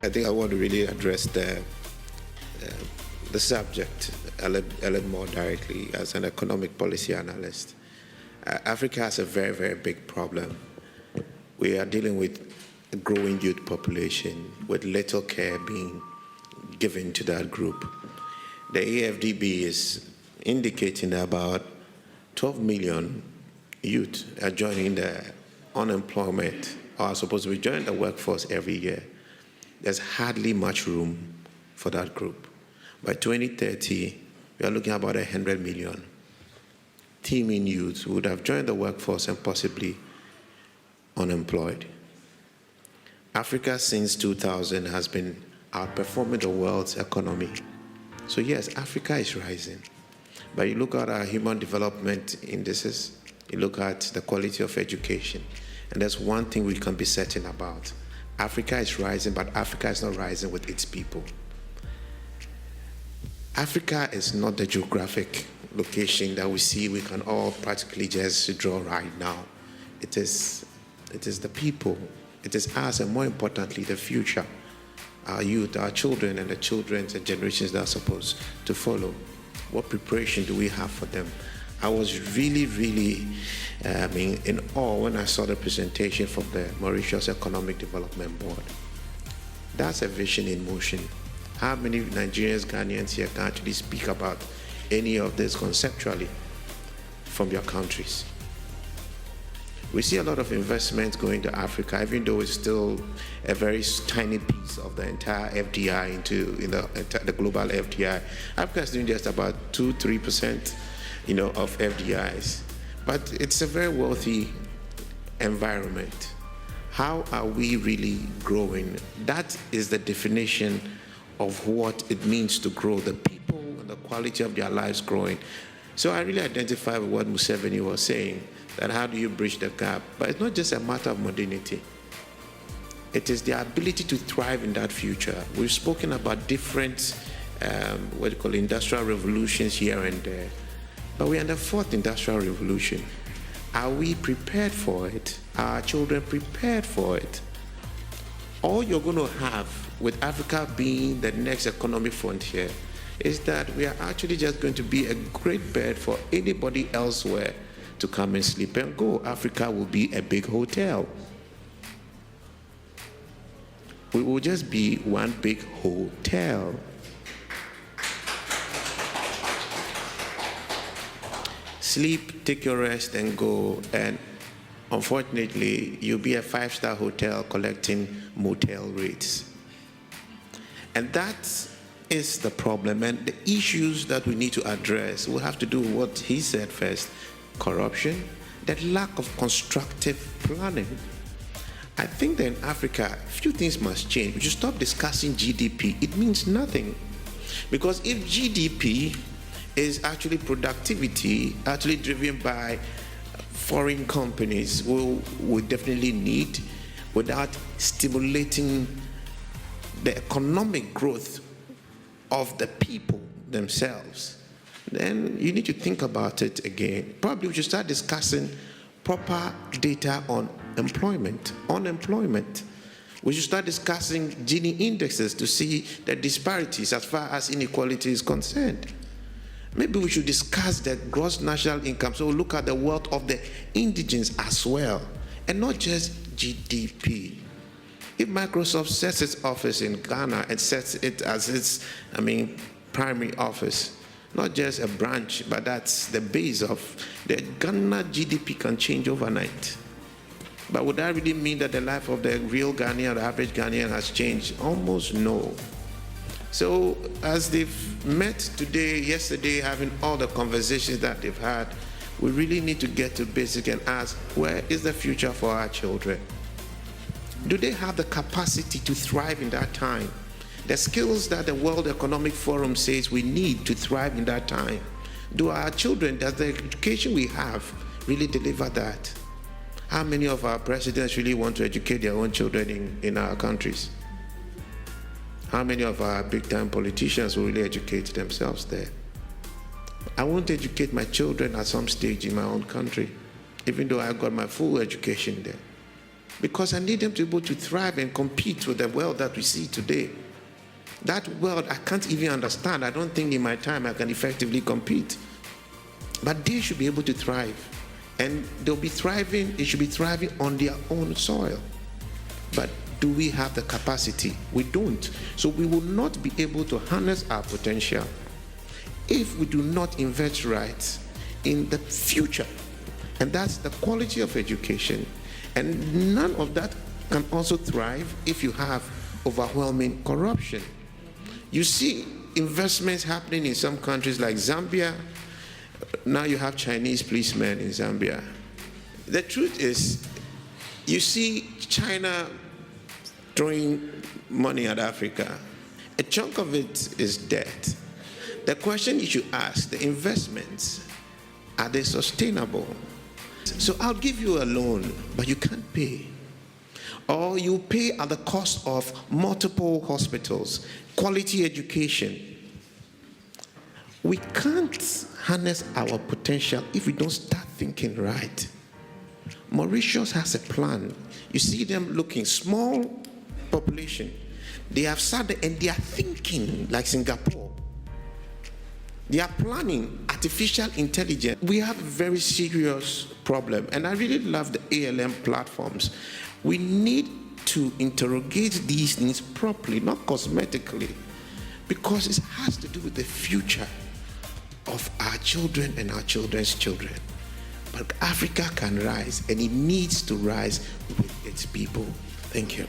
I think I want to really address the subject a little more directly as an economic policy analyst. Africa has a very, very big problem. We are dealing with a growing youth population with little care being given to that group. The AFDB is indicating that about 12 million youth are joining the unemployment or are supposed to be joining the workforce every year. There's hardly much room for that group. By 2030, we are looking at about 100 million teeming youths who would have joined the workforce and possibly unemployed. Africa since 2000 has been outperforming the world's economy. So yes, Africa is rising. But you look at our human development indices, you look at the quality of education, and there's one thing we can be certain about. Africa is rising, but Africa is not rising with its people. Africa is not the geographic location that we see we can all practically just draw right now. It is the people. It is us, and more importantly, the future. Our youth, our children, and the children's and generations that are supposed to follow. What preparation do we have for them? I was really, really in awe when I saw the presentation from the Mauritius Economic Development Board. That's a vision in motion. How many Nigerians, Ghanaians here can actually speak about any of this conceptually from your countries? We see a lot of investments going to Africa, even though it's still a very tiny piece of the entire FDI into the global FDI. Africa is doing just about 2-3%, of FDIs, but it's a very wealthy environment. How are we really growing? That is the definition of what it means to grow. The people and the quality of their lives growing. So I really identify with what Museveni was saying, that how do you bridge the gap? But it's not just a matter of modernity. It is the ability to thrive in that future. We've spoken about different, industrial revolutions here and there. But we're in the fourth industrial revolution. Are we prepared for it? Are our children prepared for it? All you're going to have with Africa being the next economic frontier is that we are actually just going to be a great bed for anybody elsewhere to come and sleep and go. Africa will be a big hotel. We will just be one big hotel. Sleep, take your rest, and go. And unfortunately, you'll be a 5-star hotel collecting motel rates. And that is the problem. And the issues that we need to address will have to do with what he said first: corruption, the lack of constructive planning. I think that in Africa, a few things must change. We should stop discussing GDP. It means nothing. Because if GDP is actually productivity, actually driven by foreign companies, we definitely need, without stimulating the economic growth of the people themselves, then you need to think about it again. Probably we should start discussing proper data on unemployment. We should start discussing Gini indexes to see the disparities as far as inequality is concerned. Maybe we should discuss the gross national income, so we'll look at the wealth of the indigents as well, and not just GDP. If Microsoft sets its office in Ghana and sets it as its, primary office, not just a branch, but that's the base of the Ghana GDP can change overnight. But would that really mean that the life of the real Ghanaian, the average Ghanaian, has changed? Almost no. So as they've met today, yesterday, having all the conversations that they've had, we really need to get to basic and ask, where is the future for our children? Do they have the capacity to thrive in that time? The skills that the World Economic Forum says we need to thrive in that time. Do our children, does the education we have really deliver that? How many of our presidents really want to educate their own children in our countries? How many of our big-time politicians will really educate themselves there? I won't educate my children at some stage in my own country, even though I got my full education there. because I need them to be able to thrive and compete with the world that we see today. That world I can't even understand. I don't think in my time I can effectively compete. But they should be able to thrive. And they'll be thriving, they should be thriving on their own soil. But do we have the capacity? We don't. So we will not be able to harness our potential if we do not invest right in the future. And that's the quality of education. And none of that can also thrive if you have overwhelming corruption. You see investments happening in some countries like Zambia. Now you have Chinese policemen in Zambia. The truth is, you see China throwing money at Africa. A chunk of it is debt. The question you should ask, the investments, are they sustainable? So I'll give you a loan, but you can't pay. Or you pay at the cost of multiple hospitals, quality education. We can't harness our potential if we don't start thinking right. Mauritius has a plan. You see them looking, small population. They have sat there and they are thinking like Singapore. They are planning artificial intelligence. We have a very serious problem, and I really love the ALM platforms. We need to interrogate these things properly, not cosmetically, because it has to do with the future of our children and our children's children. But Africa can rise, and it needs to rise with its people. Thank you.